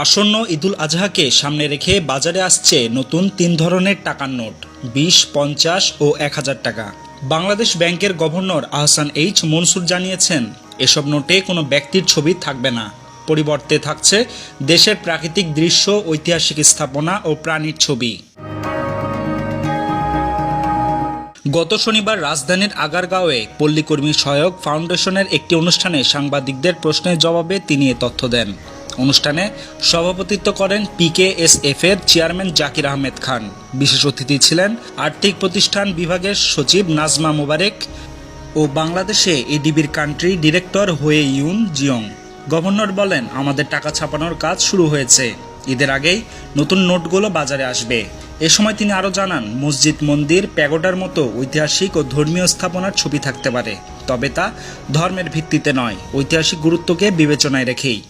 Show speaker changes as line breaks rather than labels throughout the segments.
আসন্ন ঈদুল আজহাকে সামনে রেখে বাজারে আসছে নতুন ৩ ধরনের টাকার নোট ২০, ৫০ ও ১,০০০ টাকা। বাংলাদেশ ব্যাংকের গভর্নর আহসান এইচ মনসুর জানিয়েছেন, এসব নোটে কোনো ব্যক্তির ছবি থাকবে না। পরিবর্তে থাকছে দেশের প্রাকৃতিক দৃশ্য, ঐতিহাসিক স্থাপনা ও প্রাণীর ছবি। গত শনিবার রাজধানীর আগারগাঁওয়ে পল্লীকর্মী সহায়ক ফাউন্ডেশনের একটি অনুষ্ঠানে সাংবাদিকদের প্রশ্নের জবাবে তিনি এ তথ্য দেন। অনুষ্ঠানে সভাপতিত্ব করেন PKSF এর চেয়ারম্যান জাকির আহমেদ খান। বিশেষ অতিথি ছিলেন আর্থিক প্রতিষ্ঠান বিভাগের সচিব নাজমা মোবারক ও বাংলাদেশে এডিবির কান্ট্রি ডিরেক্টর হোয়ে ইউন জিয়ং। গভর্নর বলেন, আমাদের টাকা ছাপানোর কাজ শুরু হয়েছে। ঈদের আগেই নতুন নোটগুলো বাজারে আসবে। এ সময় তিনি আরও জানান, মসজিদ, মন্দির, প্যাগোডার মতো ঐতিহাসিক ও ধর্মীয় স্থাপনার ছবি থাকতে পারে, তবে তা ধর্মের ভিত্তিতে নয়, ঐতিহাসিক গুরুত্বকে বিবেচনায় রেখেই।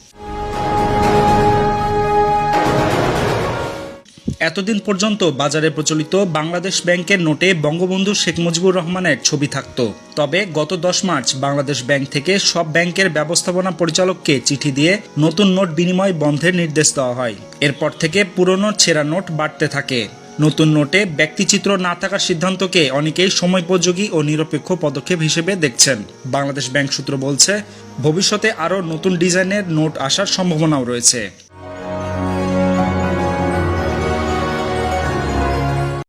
এতদিন পর্যন্ত বাজারে প্রচলিত বাংলাদেশ ব্যাংকের নোটে বঙ্গবন্ধু শেখ মুজিবুর রহমানের ছবি থাকত। তবে গত ১০ মার্চ বাংলাদেশ ব্যাংক থেকে সব ব্যাংকের ব্যবস্থাপনা পরিচালককে চিঠি দিয়ে নতুন নোট বিনিময় বন্ধের নির্দেশ দেওয়া হয়। এরপর থেকে পুরনো ছেঁড়া নোট বাড়তে থাকে। নতুন নোটে ব্যক্তিচিত্র না থাকার সিদ্ধান্তকে অনেকেই সময়োপযোগী ও নিরপেক্ষ পদক্ষেপ হিসেবে দেখছেন। বাংলাদেশ ব্যাংক সূত্র বলছে, ভবিষ্যতে আরও নতুন ডিজাইনের নোট আসার সম্ভাবনাও রয়েছে।